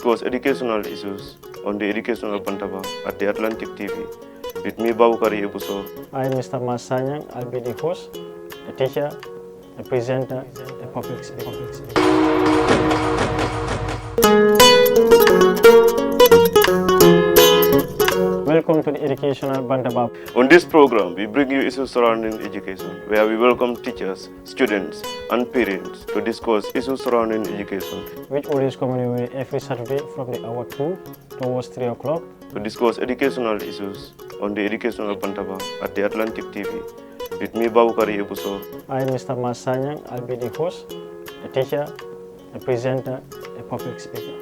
discuss educational issues on the Educational Bantaba at the Atlantic TV. With me, Babukari Ebuso. I'm Mr. Masanyang. I'll be the host, a teacher, a presenter, a public speaker. Welcome to the Educational Bantaba. On this program, we bring you issues surrounding education, where we welcome teachers, students, and parents to discuss issues surrounding education. Which always come your way every Saturday from the hour 2 towards 3 o'clock. To discuss educational issues on the Educational Bantaba at the Atlantic TV. With me, Babukari Ebuso. I'm Mr. Masanyang. I'll be the host, a teacher, a presenter, a public speaker.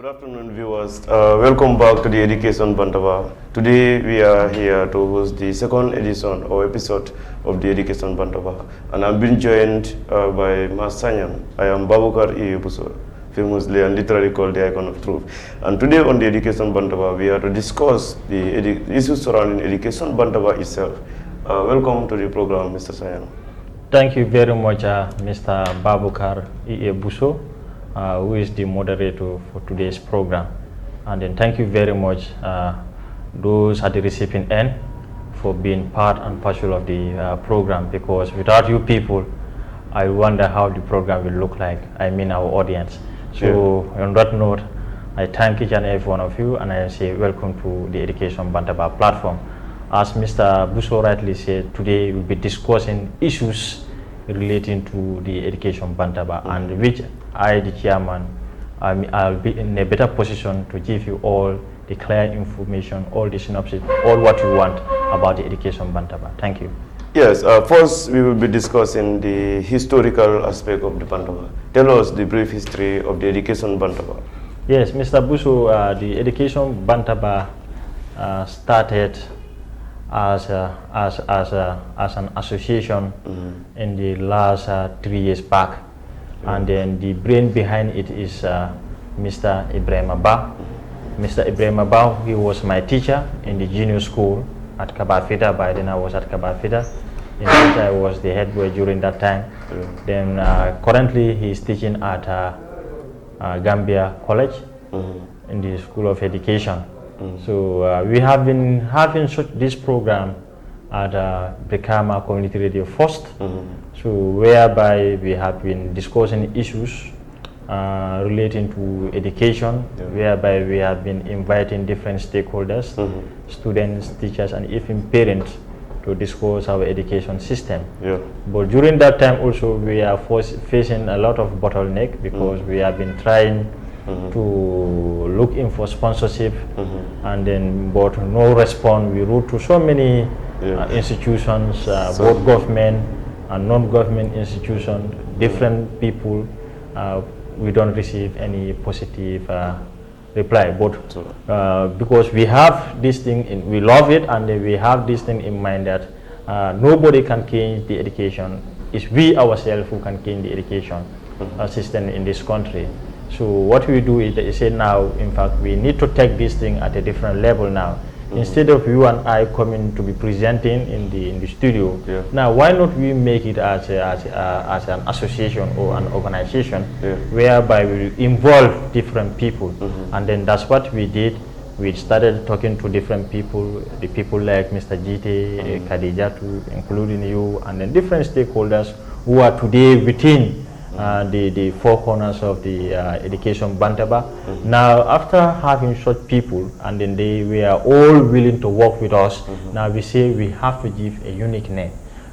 Good afternoon, viewers. Welcome back to the Education Bantaba. Today we are here to host the second edition or episode of the Education Bantaba, and I'm being joined by Masanyang. I am Babukar Ebuso, famously and literally called the Icon of Truth. And today on the Education Bantaba, we are to discuss the issues surrounding Education Bantaba itself. Welcome to the program, Mr. Sanyang. Thank you very much, Mr. Babukar Ebuso. Who is the moderator for today's program. And then thank you very much those at the receiving end for being part and parcel of the program, because without you people, I wonder how the program will look like, I mean our audience. So on that note, I thank each and every one of you, and I say welcome to the Education Bantaba platform. As Mr. Buso rightly said, today we'll be discussing issues relating to the Education Bantaba, and which I, the chairman, I'll be in a better position to give you all the clear information, all the synopsis, all what you want about the Education Bantaba. Thank you. Yes, first we will be discussing the historical aspect of the Bantaba. Tell us the brief history of the Education Bantaba. Yes, Mr. Buso, the Education Bantaba started as an association in the last 3 years back. And then the brain behind it is Mr. Ibrahim Abba. Mr. Ibrahim Abba, he was my teacher in the junior school at Kabafida. By then I was at Kabafida. In fact, I was the head boy during that time. Then currently he is teaching at Gambia College in the School of Education. So we have been having this program at Brikama Community Radio first, so whereby we have been discussing issues relating to education, whereby we have been inviting different stakeholders, students, teachers, and even parents to discuss our education system. But during that time also we are facing a lot of bottleneck, because we have been trying to look in for sponsorship, and then but no response. We wrote to so many institutions, both government and non-government institutions, different people. We don't receive any positive reply. But because we have this thing, we love it, and we have this thing in mind that nobody can change the education. It's we ourselves who can change the education system in this country. So what we do is they say now, in fact, we need to take this thing at a different level now. Instead of you and I coming to be presenting in the studio, now why not we make it as an association or an organization whereby we involve different people, and then that's what we did. We started talking to different people, the people like Mr. Jite, Khadijatu, including you, and then different stakeholders who are today within the four corners of the Education Bantaba. Now, after having such people, and then they were all willing to work with us, now we say we have to give a unique name.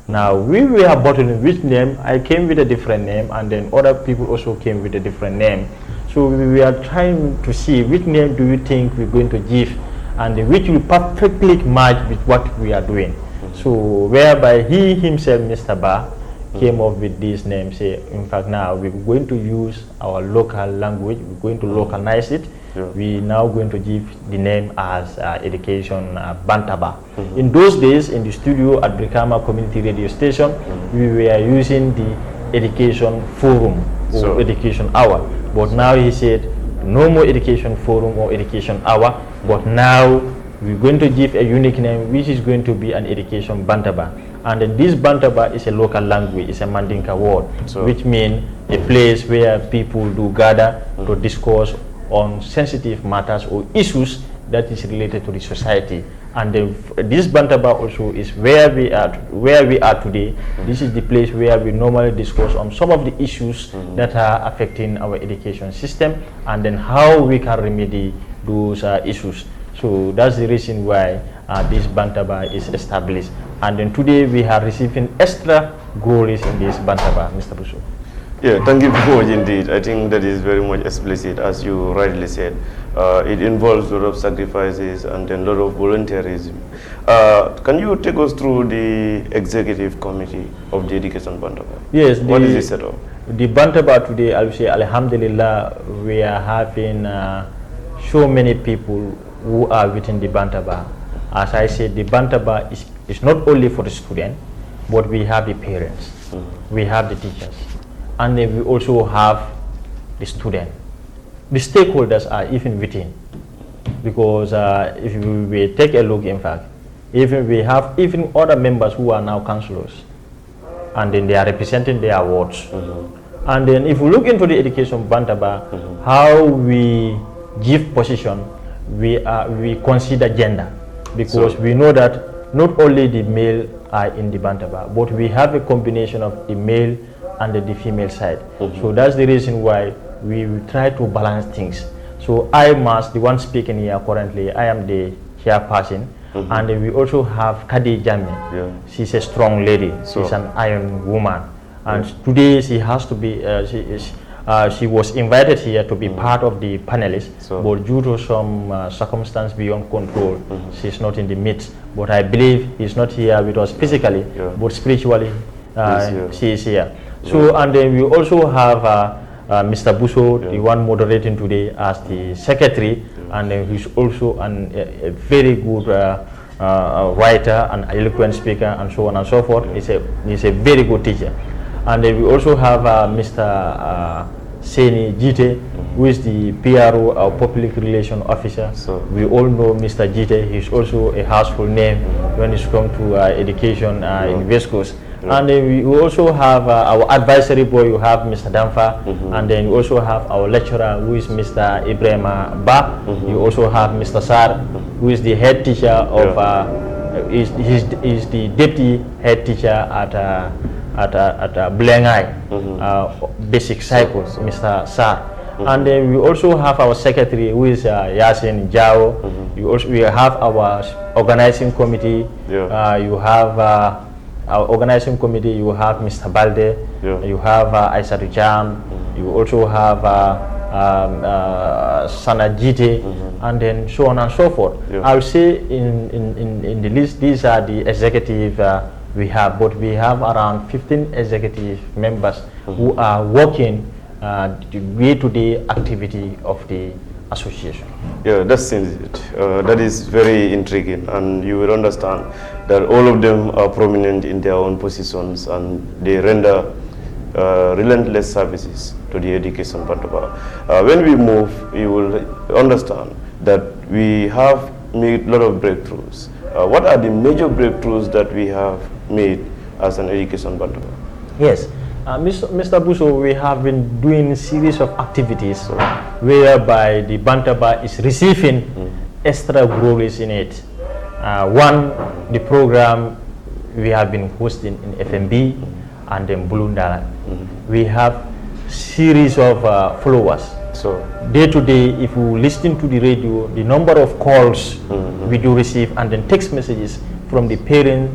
Now, we were bottling which name. I came with a different name, and then other people also came with a different name. So we are trying to see which name do you think we're going to give, and which will perfectly match with what we are doing. So, whereby he himself, Mr. Ba, came up with this name, say, in fact, now we're going to use our local language, we're going to localize it. We're now going to give the name as Education Bantaba. In those days, in the studio at Brikama Community Radio Station, we were using the Education Forum or Education Hour. But now he said, no more Education Forum or Education Hour, but now we're going to give a unique name, which is going to be an Education Bantaba. And then this Bantaba is a local language, it's a Mandinka word, So- which means a place where people do gather to discuss on sensitive matters or issues that is related to the society. And then this Bantaba also is where we are today. This is the place where we normally discuss on some of the issues that are affecting our education system, and then how we can remedy those issues. So that's the reason why this Bantaba is established. And then today we are receiving extra glories in this Bantaba, Mr. Busso. Yeah, thank you very much indeed. I think that is very much explicit, as you rightly said. It involves a lot of sacrifices and then a lot of volunteerism. Can you take us through the executive committee of the Education Bantaba? Yes. What is the setup? The Bantaba today, I will say, Alhamdulillah, we are having so many people who are within the Bantaba. As I said, the Bantaba is not only for the student, but we have the parents, we have the teachers, and then we also have the student. The stakeholders are even within, because if we take a look, in fact, even we have even other members who are now councillors, and then they are representing their wards. And then if we look into the education Bantaba, how we give position, we consider gender, because we know that not only the male are in the Bantaba, but we have a combination of the male and the female side. So that's the reason why we will try to balance things. So I must, the one speaking here currently, I am the chairperson, and we also have Kadi Jame. Yeah. She's a strong lady. So- She's an iron woman, and today she has to be. She was invited here to be part of the panelists, So- but due to some circumstance beyond control, she's not in the midst. But I believe he's not here with us physically, Yeah. but spiritually, here. she is here. So, and then we also have Mr. Busso, the one moderating today, as the secretary, and he's also a very good writer and eloquent speaker, and so on and so forth. He's a very good teacher. And then we also have Mr. Seni Jite, who is the PRO, our public relation officer. So- we all know Mr. Jite. He's also a household name when it's come to education in West Coast. And then we also have our advisory board. You have Mr. Danfa, and then you also have our lecturer, who is Mr. Ibrahim Ba. You also have Mr. Sar, who is the head teacher of is the deputy head teacher at Bulengai basic cycles, Mr. Sar. And then we also have our secretary, who is Yasin Jao. We have our organizing committee. You have our organizing committee. You have Mr. Balde. You have Aisatu Jam. You also have Sanajite, and then so on and so forth. I would say in the list, these are the executive we have, but we have around 15 executive members who are working the day-to-day activity of the association. Yeah, that's it. That is very intriguing, and you will understand that all of them are prominent in their own positions, and they render relentless services to the education Bantaba. When we move, you will understand that we have made a lot of breakthroughs. What are the major breakthroughs that we have made as an education Bantaba? Yes, Mr. Busso, we have been doing a series of activities whereby the Bantaba is receiving extra glories in it. One, the program we have been hosting in FMB and then Bulundala. We have series of followers. So, Day to day, if you listen to the radio, the number of calls we do receive, and then text messages from the parents,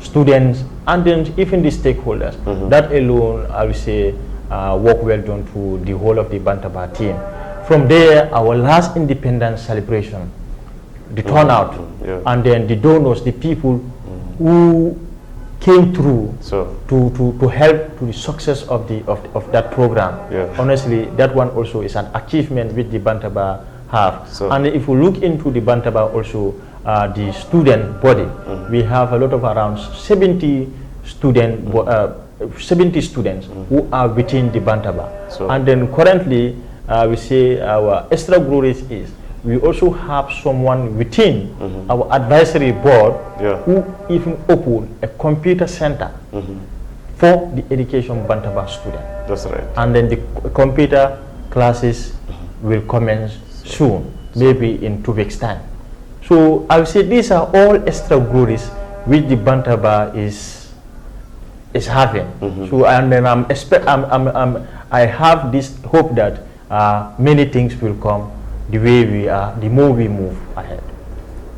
students, and then even the stakeholders. That alone, I will say, work well done to the whole of the Bantaba team. From there, our last independence celebration, the turnout, and then the donors, the people who came through to help to the success of that program. Honestly, that one also is an achievement which the Bantaba have. And if we look into the Bantaba also, the student body, we have a lot of around 70 students who are within the Bantaba. And then currently, we say our extra glories is we also have someone within our advisory board who even opened a computer center for the education Bantaba student. That's right. And then the computer classes will commence soon, maybe in 2 weeks' time. So I would say these are all extra goodies which the Bantaba is having. So and then I have this hope that many things will come the way we are, the more we move ahead.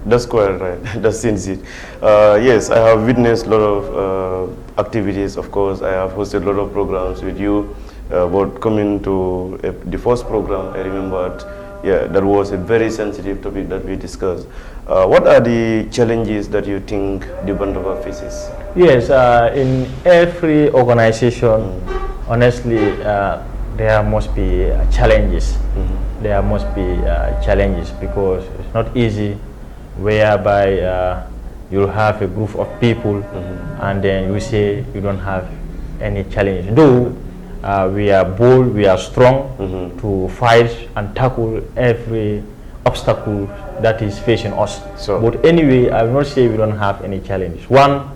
That's quite right. That seems it. Yes, I have witnessed a lot of activities. Of course, I have hosted a lot of programs with you. But coming to the first program, I remembered, yeah, that was a very sensitive topic that we discussed. What are the challenges that you think the Bantaba faces? Yes, in every organization, honestly, there must be challenges. There must be challenges because it's not easy whereby you'll have a group of people and then you say you don't have any challenge. Though we are bold, we are strong to fight and tackle every obstacle that is facing us. So, but anyway, I will not say we don't have any challenges. One,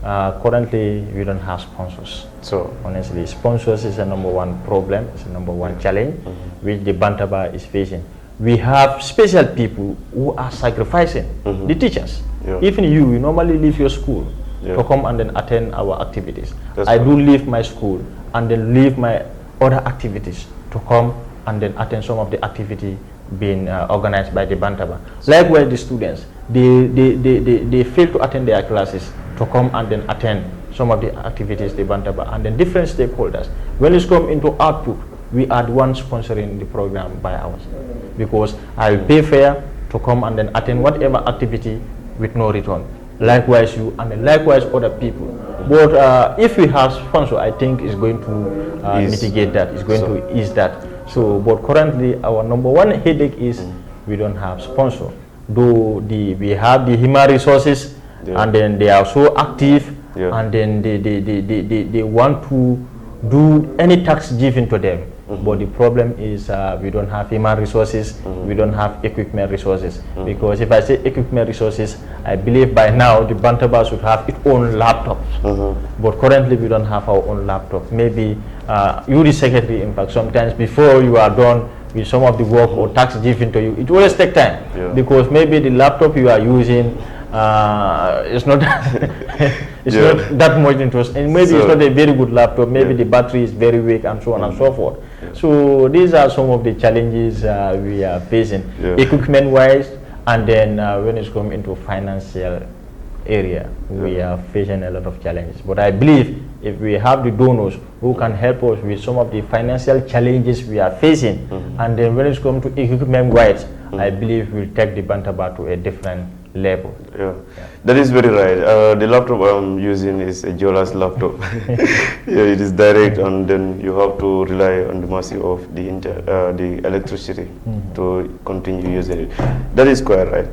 currently we don't have sponsors. so Honestly, sponsors is a #1 problem, it's a #1 challenge which the Bantaba is facing. We have special people who are sacrificing, the teachers. Even you normally leave your school to come and then attend our activities. I do leave my school and then leave my other activities to come and then attend some of the activity being organized by the Bantaba. Likewise, the students, they fail to attend their classes to come and then attend some of the activities the Bantaba, and then different stakeholders. When it's come into output, we are the ones sponsoring the program by ourselves, because I will pay fare to come and then attend whatever activity with no return. Likewise you, and then likewise other people. But if we have sponsor, I think it's going to mitigate that, it's going to ease that. So, but currently our #1 headache is we don't have sponsor. Though we have the human resources, and then they are so active, and then they want to do any task given to them. But the problem is we don't have human resources, we don't have equipment resources. Because if I say equipment resources, I believe by now the Bantaba should have its own laptops. But currently we don't have our own laptops. Maybe you, the secretary, in fact, sometimes before you are done with some of the work or tasks given to you, it always takes time. Because maybe the laptop you are using it's not it's not that much interest, and maybe it's not a very good laptop, maybe the battery is very weak, and so on and so forth. So these are some of the challenges we are facing, equipment wise, and then when it's come into financial area, we are facing a lot of challenges. But I believe if we have the donors who can help us with some of the financial challenges we are facing, and then when it's come to equipment wise, I believe we'll take the Bantaba to a different level. That is very right. The laptop I'm using is a Jola's laptop. It is direct, and then you have to rely on the mercy of the electricity to continue using it. That is quite right.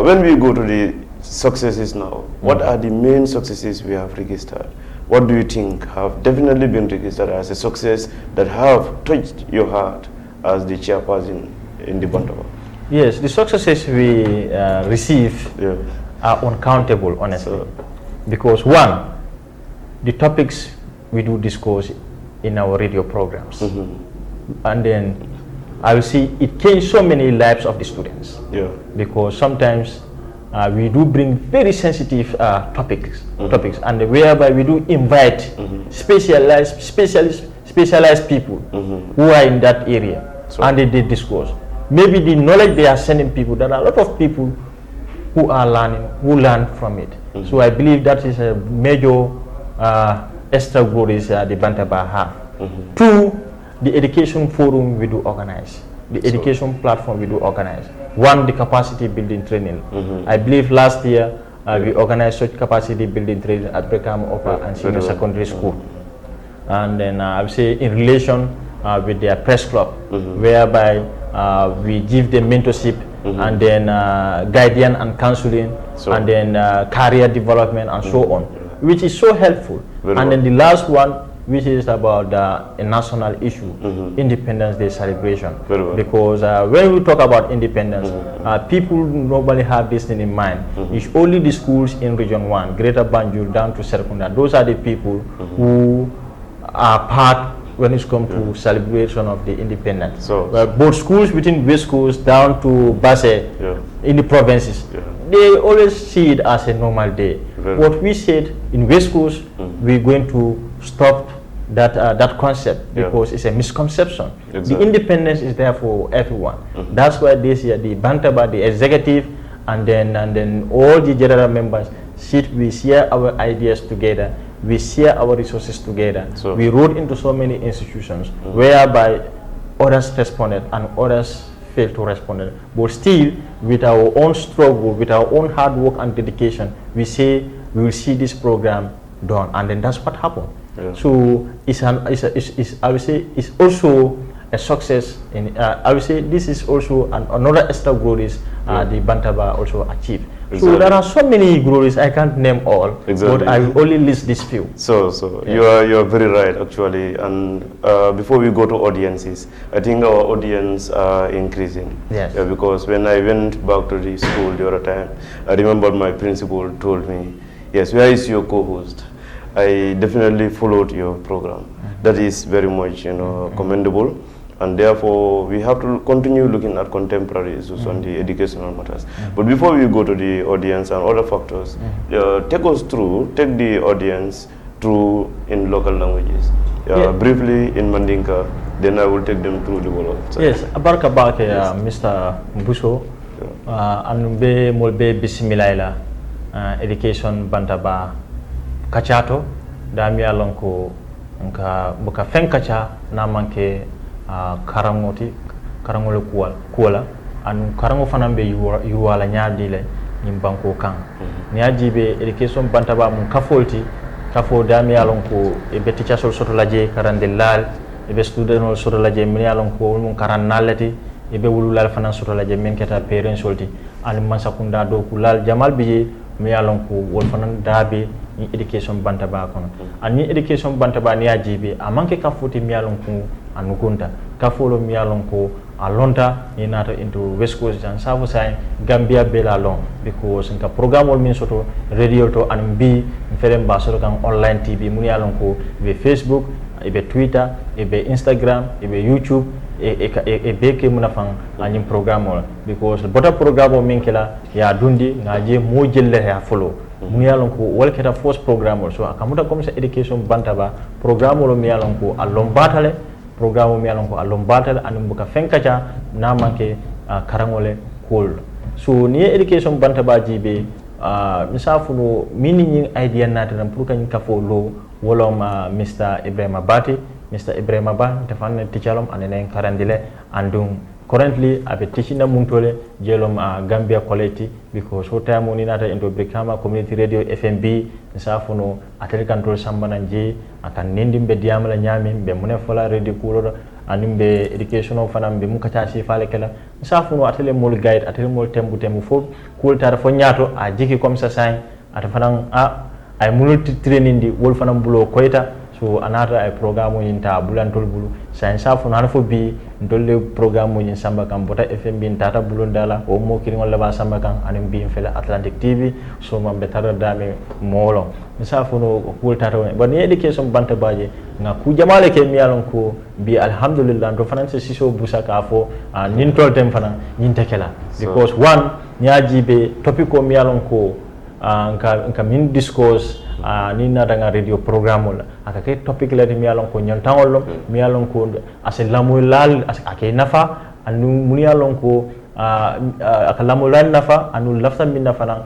When we go to the successes now, what are the main successes we have registered? What do you think have definitely been registered as a success that have touched your heart as the chairperson in the Bantaba? Yes, the successes we receive are uncountable, honestly. Because one, the topics we do discuss in our radio programs, and then I will see it changed so many lives of the students. Because sometimes we do bring very sensitive topics, and whereby we do invite specialized people who are in that area, and they discuss. Maybe the knowledge they are sending people, there are a lot of people who are learning, who learn from it. So I believe that is a major extra goodies the Bantaba have. Two, the education forum we do organize, the education platform we do organize. One, the capacity building training. I believe last year we organized such capacity building training at Breckham Upper and Senior Secondary School. And then I would say in relation with their press club, whereby we give them mentorship, and then guidance and counseling, and then career development and so on, which is so helpful. And then the last one, which is about a national issue, Independence Day celebration. Very well. Because when we talk about independence, people normally have this thing in mind. It's only the schools in Region 1, Greater Banjul down to Serkunda. Those are the people who are part when it's come to celebration of the independence. So both schools within West Coast down to Basse in the provinces, they always see it as a normal day. What we said in West Coast, we're going to stop that concept because it's a misconception. The independence is there for everyone. That's why this year the Bantaba, the executive, and then all the general members we share our ideas together. We share our resources together. So we wrote into so many institutions whereby others responded and others failed to respond. But still, with our own struggle, with our own hard work and dedication, we say we will see this program done, and then that's what happened. So I would say it's also a success. I would say this is also another extra glories the Bantaba also achieved. So there are so many glories, I can't name all, but I will only list these few. So you are very right actually. And before we go to audiences, I think our audience are increasing. Yes. Because when I went back to the school the other time, I remember my principal told me, yes, where is your co-host? I definitely followed your program. That is very much commendable. And therefore, we have to continue looking at contemporary issues on the educational matters. But before we go to the audience and other factors, take the audience through in local languages. Briefly in Mandinka, then I will take them through the world. Yes, abarka bake Mr. Mbuso, anumbe molbe bismillah education Bantaba kachato, dami alonko nka buka fenkacha na manke karangole kuala anu karango fanambe yuwala nyaadi le nyim banko kan nyaadi be education Bantaba mun kafo dami alon ko e be teacher soto laje karande lal e be student soto laje min alon ko mun karan nalati e be wululal fanan soto laje men keta parents solti an man sakunda do kulal jamal bi mi alon ko wol fanan dabe ni education Bantaba kono ani education Bantaba ni ajibe amanke kafoti mi alon ko anukunta kafolo mi alon ko alonta ni nata into West Coast and Savo Sai Gambia bela long because nka program wol min soto radio to and bi fere mbasoro kan online TV muni alon ko be Facebook be Twitter be Instagram be YouTube e beke munafang anyim program wol because bota program min kala ya dundi ngaje mo jelle ya follow muni alon ko wol keta force program wol so akamuta comme education Bantaba program wol mi alon ko alon batale programme mi alon ko alon batal anum buka fenkacha na manke karangole cool so ni education Bantaba jibe misafuno mini idea nata pour kan ka folo wolom Mr. Ibrahima Ba defan teachalom anene karandile andum currently abe teaching na muntole jelom Gambia quality because what time oni nata into Brikama community radio FMB misafuno ateli control sambana nje akan nindimbe diamala nyami be mune fola radio kulo animbe educational fanam be mukata si fale kala misafuno ateli mol guide ateli mol tembu fo kul tar fo nyato a jiki comme ça sai ata fanan ay multi training di wol fanam bulo koyta so anata ay programme yinta bulantol bulu sai safuno hanfo bi dolle programme yin samba kam bota FMB tata bulundala o mo kiri wala ba samba kan anim bi fele Atlantic TV so mambe tara dame molo misafuno kul tata ba ni education Bantaba je nga ku jamale ke mi yalon ko bi alhamdulillah do fanance siso busa ka fo nin tol tem fana nin tekela because one nyaji be topic ko mi yalon ko nka min discourse ni na danga radio programme la aka ke topic la mi yalon ko nyantangol mi yalon ko aselamulal ake nafa anu muni yalon ko akalamulal nafa anu lafta min nafa nan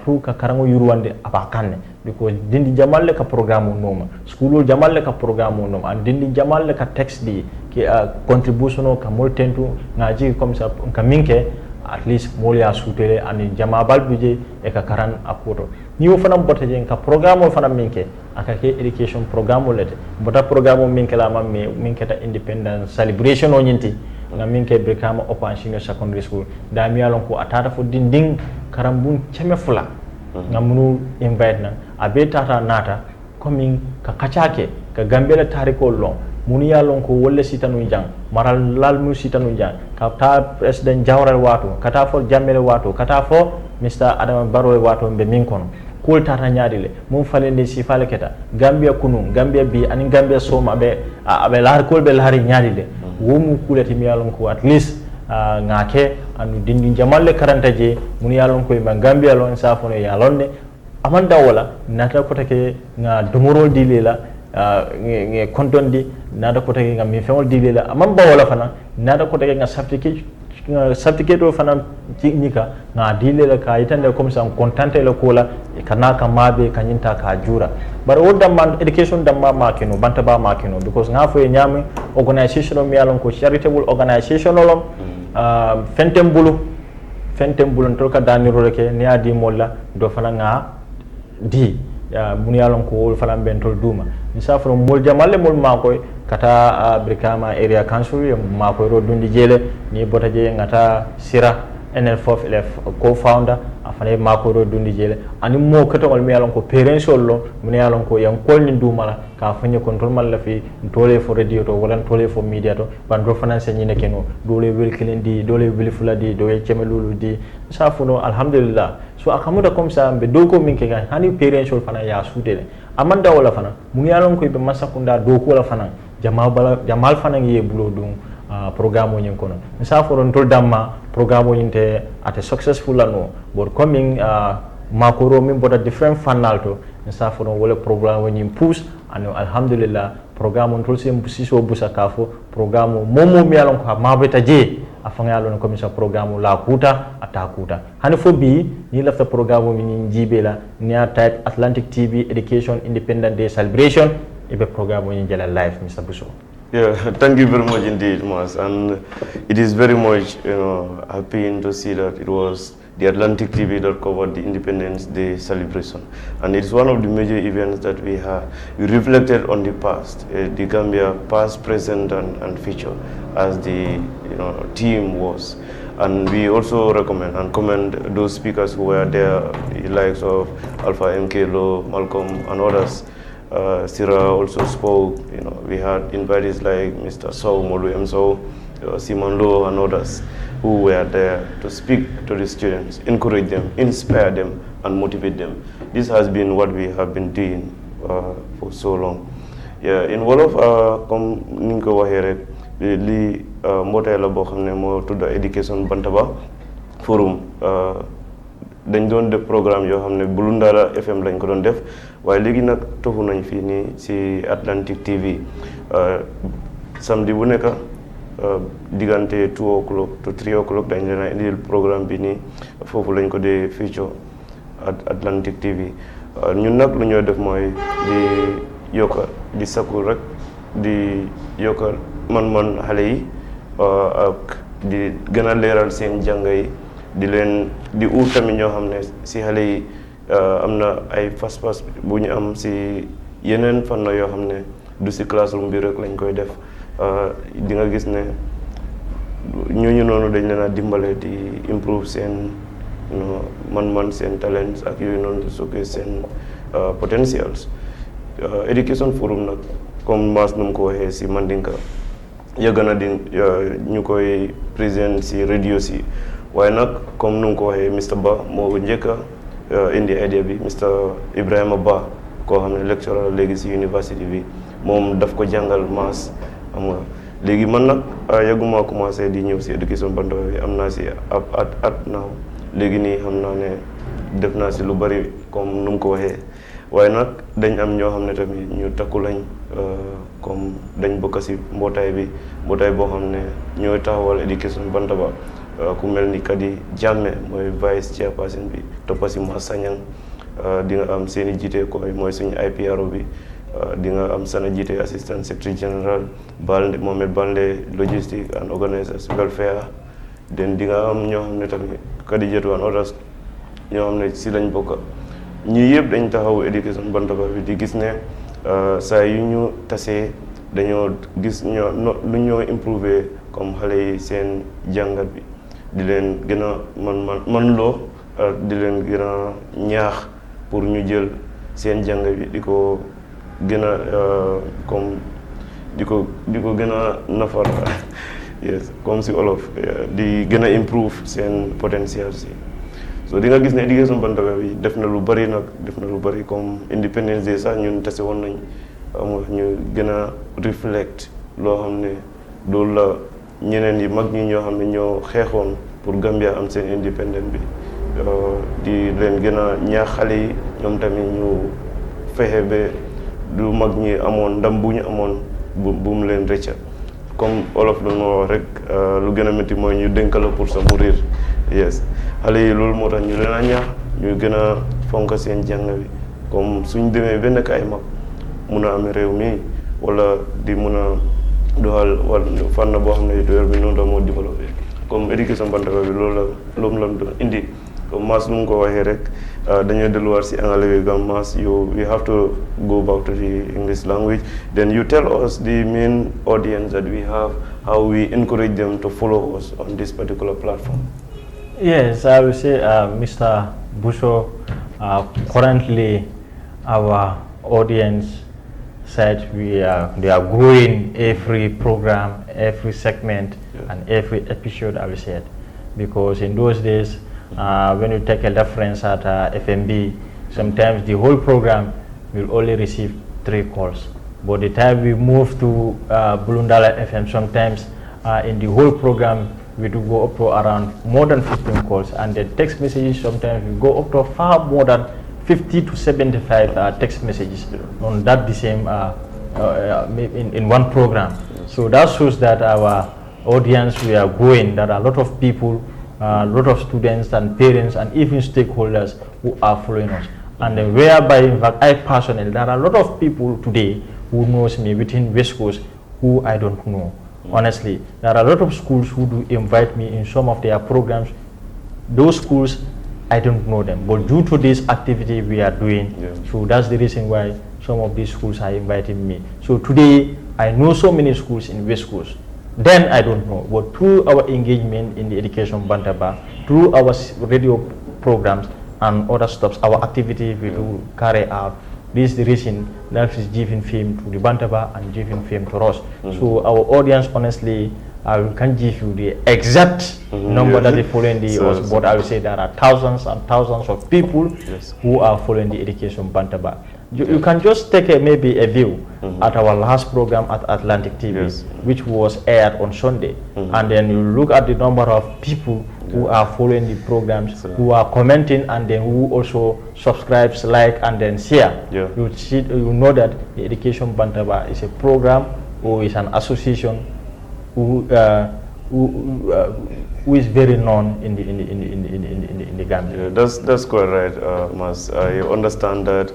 pour ka karango yurwande abakanne because dindi jamalle ka programme noma school jamalle ka programme noma and dindi jamalle ka text di ki contribution ka moltentu ngaji comme ça ka minke at least molia sutere ani jama balbuje e ka karan apoto ni wo fanam botaje ka programme fanam minke aka ke education programme lete bota programme minke la mamme minke ta independence celebration o nyinti nga minke Brikama Open Senior Secondary School da mi yalon ko atata fo dinding karambun cheme fula nga munu invite na abe tata nata coming ka kachake ka Gambia la tarikol long munu ya lon ko wolle sitanu jang maral lal mu sitanu jang ka ta president Jawara wato kata fo Jammeh wato kata fo Mr Adama Barrow wato be min kono kul tata nyaadile mum falende si fale keta Gambia kunu Gambia bi ani Gambia soma be abe lar kol be lari nyaadile womu kulati mi yalon ko at least ngake anu dindi jamalle karanta je mun yalon ko ma Gambia lon safono yalonne amanda wala nata ko take nga domorol dilela nge kontondi nada ko take nga mi fewol dilela amamba wala fana nada ko take nga certificate fana nika nga dilela ka itande comme ça contente le kola kana ka mabe kanyinta ka jura bar wodda man education damma makino Bantaba makino because nga fo nyami organization mi yalon ko charitable organization lom fentembulu to ka daniro reke ni adi molla do fana nga di mun yalon ko wol fana bentol duma ni safro mol jamalle mol makoy kata Brikama area council makoy ro dundi jele ni bota je ngata sira NL4 co-founder afane makoy ro dundi jele ani mo katol mi yalon ko parents lo mun yalon ko yan kolni dumala ka fanya control mal la fi tole fo radio to wala tole fo media to bandro finance ni nekeno dole wel kelendi dole wel fuladi do chemelulu di safuno alhamdulillah so akamuda comme ça be doko min ke hani parents fana ya sudele amanda wala fana mun yalon ko be masakunda doko wala fana jamal fana ngi bulo dum programme o nyin kono safuno tol damma programme o nyinte ate successful no but coming makoro min boda different fanalto safuno wala programme o nyin push anu alhamdulillah programme on tolse siso busa kafo programme momo mi yalon ko mabeta je afanga yalon ko misa programme la kuta atakuta hani fo bi ni lafta programme mi jibela ni type Atlantic TV Education Independent Day Celebration ibe programme ni jela live Mr. Buso. Yeah, thank you very much indeed, Mas. And it is very much, happy to see that it was the Atlantic TV that covered the Independence Day celebration. And it's one of the major events that we reflected on the past, the Gambia past, present, and future, as the theme was. And we also recommend and commend those speakers who were there, the likes of Alpha MK Lo, Malcolm, and others. Sira also spoke. We had invitees like Mr. Sow, Molu M. Sow, Simon Lo, and others who were there to speak to the students, encourage them, inspire them, and motivate them. This has been what we have been doing for so long. Yeah, in Wolof, comme ni ko waxee rek li mbootaay la boo xam ne moo tudd Education Bantaba forum. dañ doon def programme yoo xam ne Bulundala FM lañ ko doon def waaye léegi nag toxu nañ fii nii si Atlantic TV samedi bu nekk diggante 2 o'clock to 3 o'clock dañ leen a indil programme bi nii foofu lañ ko dee feature Atlantic TV ñun nag lu ñoo def mooy di yokka di sakku rek di yokka man xale yi ak di gën a leeral seen jàng yi di uut tamit ñoo xam ne si xale yi am na ay fas-fas bu ñu am si yeneen fànn yoo xam ne du si classroom bi rek lañ koy def di nga gis ne ñooñu noonu dañ leen a dimbale di improve seen man seen talents ak yooyu noonu di showcase seen potentials. Education forum nag comme Mass nu mu ko waxee si Mandinka yàgg na di ñu koy présent si radio si waaye nag comme nu mu ko waxee Mr. Ba moo njëkk a indi idea bi Mr. Ibrahima Ba koo xam ne lecturer léegi si university bi moom daf ko jàngal Mass xam nga léegi man nag yàgguma commencé di ñëw si Education Bantaba bi am naa si at naaw léegi nii xam naa ne def naa si lu bari comme nu mu ko waxee waaye nag dañ am ñoo xam ne tamit ñu takku lañ comme dañ bokk si mbootaay boo xam ne ñooy taxawal Education Bantaba ku mel ni Kadi Jammeh mooy vice chairperson bi toppa si Ma Sanyang di nga am seeni jiite ko mooy suñu IPRO bi di nga am Sana jiite assistant secretary general Balde Mohamed Balde logistique and organisers welfare den di nga am ñoo xam ne tamit Kadi Jetu and others ñoo xam ne si lañ bokk ñii yëpp dañ taxaw Education Bantaba bi di gis ne saa yu ñu tasee dañoo gis lu ñoo improver comme xale yi seen jàngat bi di leen gën a man loo di leen gën a ñaax pour ñu jël seen jàng bi di ko gën a comme di ko gën a nafar yes comme si olof di gën a improve seen potentiel si so di nga gis ne éducation Bantaba bi def na lu bëri nag def na lu bëri comme Independence Day sax ñun tase woon nañ ñu gën a reflect loo xam ne loolu la ñeneen yi mag ñi ñoo xam ne ñoo xeexoon pour Gambia am seen independence bi di leen gën a ñaax xale yi ñoom tamit ñu fexe ba du mag ñi amoon ndam bu ñu amoon bu mu leen rëcca comme olof lu ma wax rek lu gën a métti mooy ñu dénk la pour sa mu riir yes xale yi loolu moo tax ñu leen a ñaax ñu gën a fonk seen jàng bi comme suñ demee ba nekk ay mag mun a amee réew mi wala di mun a doxal wala fànn boo xam ne doyal bi noonu la moo développé comme éducation Bantaba bi loolu la doon indi comme Mass nu mu ko waxee rek dañoo delluwaat si anglais bi gam Mass we have to go back to the English language then you tell us the main audience that we have, how we encourage them to follow us on this particular platform. Yes, I will say, Mr. Busho, currently our audience said they are growing every program, every segment, and every episode, I will say it. Because in those days, when you take a reference at FMB, sometimes the whole program will only receive 3 calls. But the time we move to Bulundala FM, sometimes in the whole program, we do go up to around more than 15 calls, and the text messages sometimes we go up to far more than 50 to 75 text messages on that the same in one program. So that shows that our audience, we are growing. There are a lot of people, a lot of students and parents and even stakeholders who are following us. And whereby, in fact, I personally, there are a lot of people today who knows me within West Coast who I don't know. Honestly, there are a lot of schools who do invite me in some of their programs. Those schools, I don't know them, but due to this activity we are doing, so that's the reason why some of these schools are inviting me. So today, I know so many schools in West Coast. Then I don't know, but through our engagement in the education Bantaba, through our radio programs and other stuff, our activity we do carry out. This is the reason that is giving fame to the Bantaba and giving fame to us. So our audience, honestly, I can't give you the exact number that they following us, but I will say there are thousands and thousands of people who are following the education Bantaba. You can just take maybe a view at our last program at Atlantic TV, which was aired on Sunday, and then you look at the number of people who are following the programs, who are commenting, and then who also subscribes, like, and then share. You see, you know that the Education Bantaba is a program or is an association who is very known in the Gambia. That's quite right, Mas. I understand that.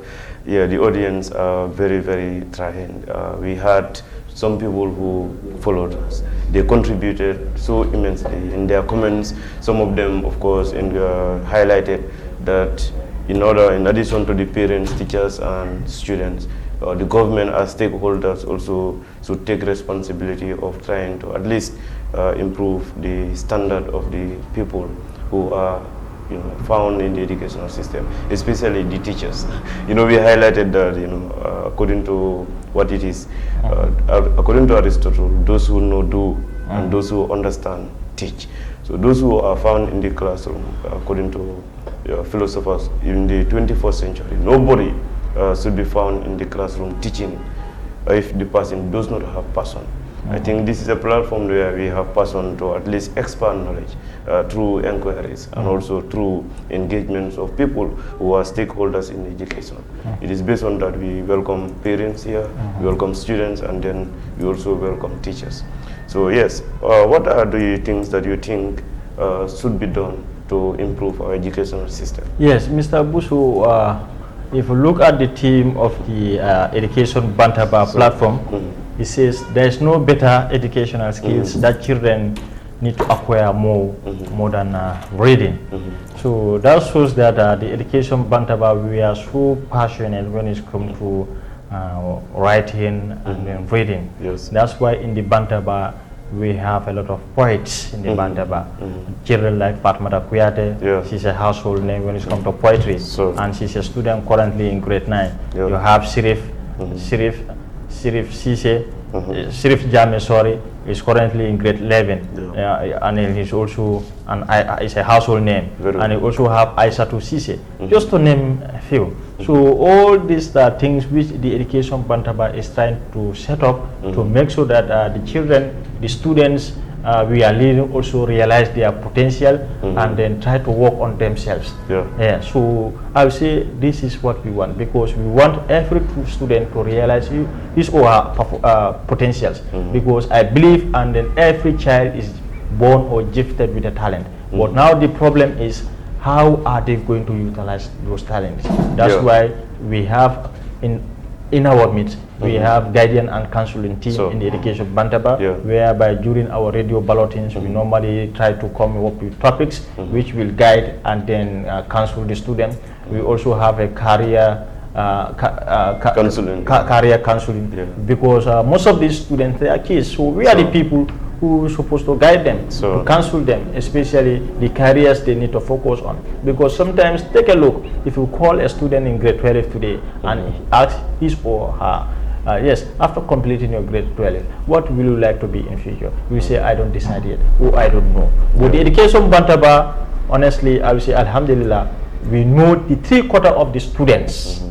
Yeah, the audience are very, very trying. We had some people who followed us. They contributed so immensely in their comments. Some of them, of course, highlighted that in addition to the parents, teachers, and students, the government as stakeholders also should take responsibility of trying to at least improve the standard of the people who are found in the educational system, especially the teachers. We highlighted that, according to what it is, according to Aristotle, those who know do, and those who understand teach. So those who are found in the classroom, according to philosophers in the 21st century, nobody should be found in the classroom teaching if the person does not have passion. I think this is a platform where we have passion to at least expand knowledge through inquiries and also through engagements of people who are stakeholders in education. It is based on that we welcome parents here, we welcome students, and then we also welcome teachers. So yes, what are the things that you think should be done to improve our educational system? Yes, Mr. Busu, if you look at the theme of the Education Bantaba platform, it says there is no better educational skills that children need to acquire more than reading. So that shows that the Education Bantaba, we are so passionate when it comes to writing and then reading. That's why in the Bantaba we have a lot of poets in the Bantaba. Children like Fatmata Kuyate, she's a household name when it comes to poetry, and she's a student currently in grade 9. You have Sirif Sirif Cisse, Sirif Jame, sorry, is currently in grade 11, and he's also is a household name. And you also have Aissatou Cisse, just to name a few. So all these are things which the Education Bantaba is trying to set up to make sure that the children, the students we are leading also realize their potential and then try to work on themselves. So I would say this is what we want, because we want every student to realize his or her potentials, because I believe and then every child is born or gifted with a talent. But now the problem is, how are they going to utilize those talents? That's why we have in our midst, we have guardian and counseling team in the Education Bantaba, whereby during our radio bulletins, we normally try to come up with topics which will guide and then counsel the student. We also have a career counseling, because most of these students, they are kids, so we are the people who are supposed to guide them, to counsel them, especially the careers they need to focus on. Because sometimes, take a look, if you call a student in grade 12 today and ask his or her, yes, after completing your grade 12, what will you like to be in future? You say, I don't decide yet, or I don't know. But the Education Bantaba, honestly, I will say, Alhamdulillah, we know the 3/4 of the students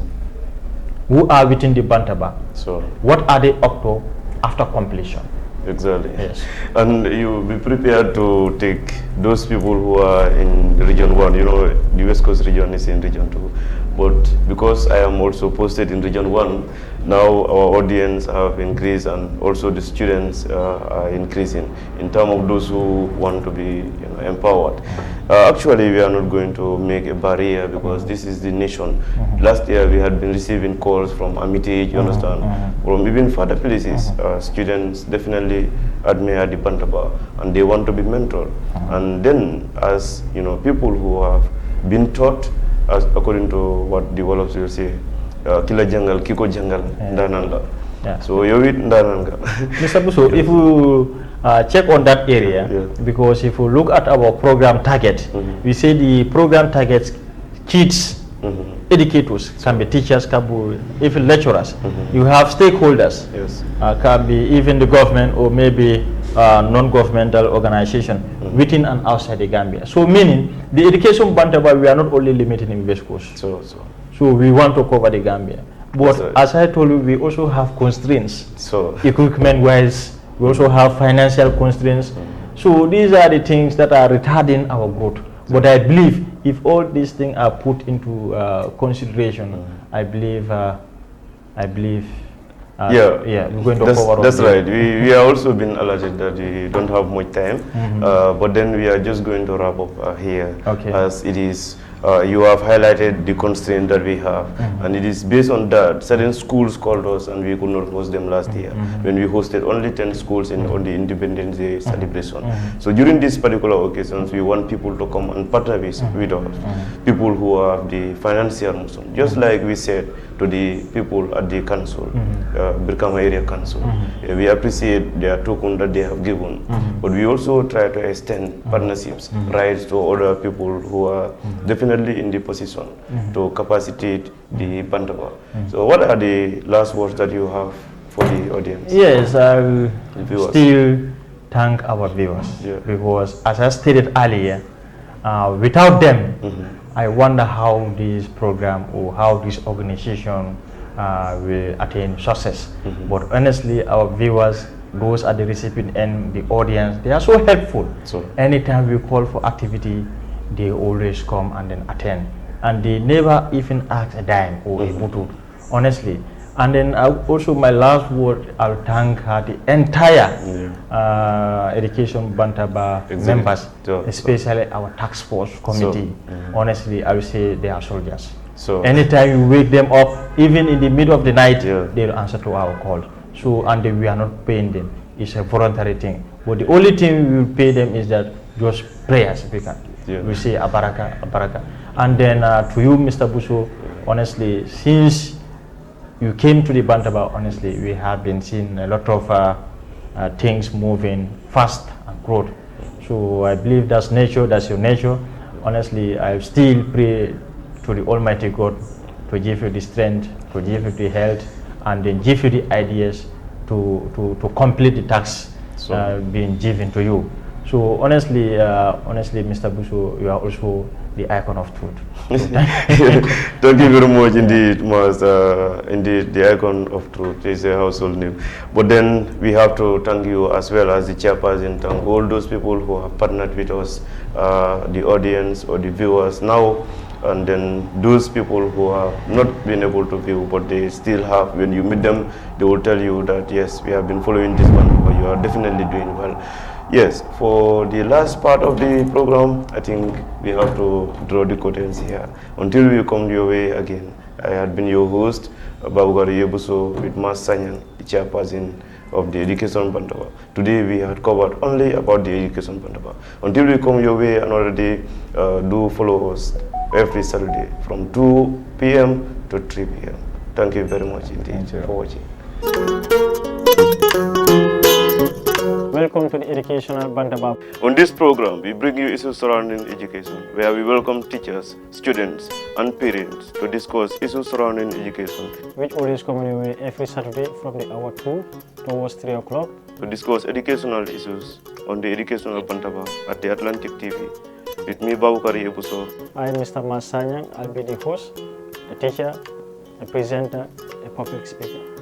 who are within the Bantaba. So what are they up to after completion? Exactly. Yes. And you be prepared to take those people who are in region 1. You know, the West Coast region is in region 2. But because I am also posted in region 1, now our audience have increased, and also the students are increasing in terms of those who want to be empowered. Actually, we are not going to make a barrier, because this is the nation. Last year, we had been receiving calls from Amity, you understand, from even further places. Students definitely admire the Bantaba, and they want to be mentored. And then, as people who have been taught, as according to what the Wolofs will say, Kila Jangal, Kiko Jangal, Ndananga. So you eat Ndananga. Mr. Buso, if you check on that area, because if you look at our program target, we say the program targets kids, educators, can be teachers, can be even lecturers. You have stakeholders, can be even the government or maybe non-governmental organization within and outside the Gambia. So meaning the Education Bantaba, we are not only limited in West Coast. So we want to cover the Gambia. But as I told you, we also have constraints. So equipment-wise, we also have financial constraints. So these are the things that are retarding our growth. But I believe if all these things are put into consideration, I believe we're going to cover. That's right. We are also been alerted that we don't have much time, but then we are just going to wrap up here, as it is. You have highlighted the constraint that we have, and it is based on that. Certain schools called us, and we could not host them last year when we hosted only 10 schools on the Independence Day celebration. So during these particular occasions, we want people to come and partner with us, people who have the financial muscle, just like we said to the people at the council, Birkama Area Council. We appreciate their token that they have given, but we also try to extend partnerships, rights to other people who are definitely in the position to capacitate the Bantaba. So what are the last words that you have for the audience? Yes, I will still thank our viewers, because as I stated earlier, without them, I wonder how this program or how this organization will attain success. But honestly, our viewers, those at the recipient end, the audience, they are so helpful. So anytime we call for activity, they always come and then attend, and they never even ask a dime or a butut, honestly. And then also my last word, I'll thank the entire Education Bantaba members, especially our task force committee. Honestly, I will say they are soldiers. So anytime you wake them up, even in the middle of the night, they'll answer to our call. So, and we are not paying them. It's a voluntary thing. But the only thing we will pay them is that just prayers, if we can. We say a baraka. And then to you, Mr. Buso, honestly, since you came to the Bantaba, honestly, we have been seeing a lot of things moving fast and growth. So I believe that's nature, that's your nature. Honestly, I still pray to the Almighty God to give you the strength, to give you the health, and then give you the ideas to complete the tasks being given to you. So honestly, Mr. Busu, you are also the icon of truth. Thank you very much indeed, Master. Indeed, the icon of truth is a household name. But then we have to thank you as well as the chairperson, thank all those people who have partnered with us, the audience or the viewers now, and then those people who have not been able to view, but they still have. When you meet them, they will tell you that yes, we have been following this one, but you are definitely doing well. Yes, for the last part of the program, I think we have to draw the curtains here. Until we come your way again, I had been your host, Babugari Yebuso, with Mas Sanyan, the chairperson of the Education Bantaba. Today we had covered only about the Education Bantaba. Until we come your way another day, do follow us every Saturday from 2 p.m. to 3 p.m. Thank you very much indeed for watching. Welcome to the Educational Bantaba. On this program, we bring you issues surrounding education, where we welcome teachers, students, and parents to discuss issues surrounding education. Which always come your way every Saturday from the hour 2 towards 3 o'clock. To discuss educational issues on the Educational Bantaba at the Atlantic TV. With me, Babukari Ebuso. I am Mr. Mas Sanyang. I'll be the host, a teacher, a presenter, a public speaker.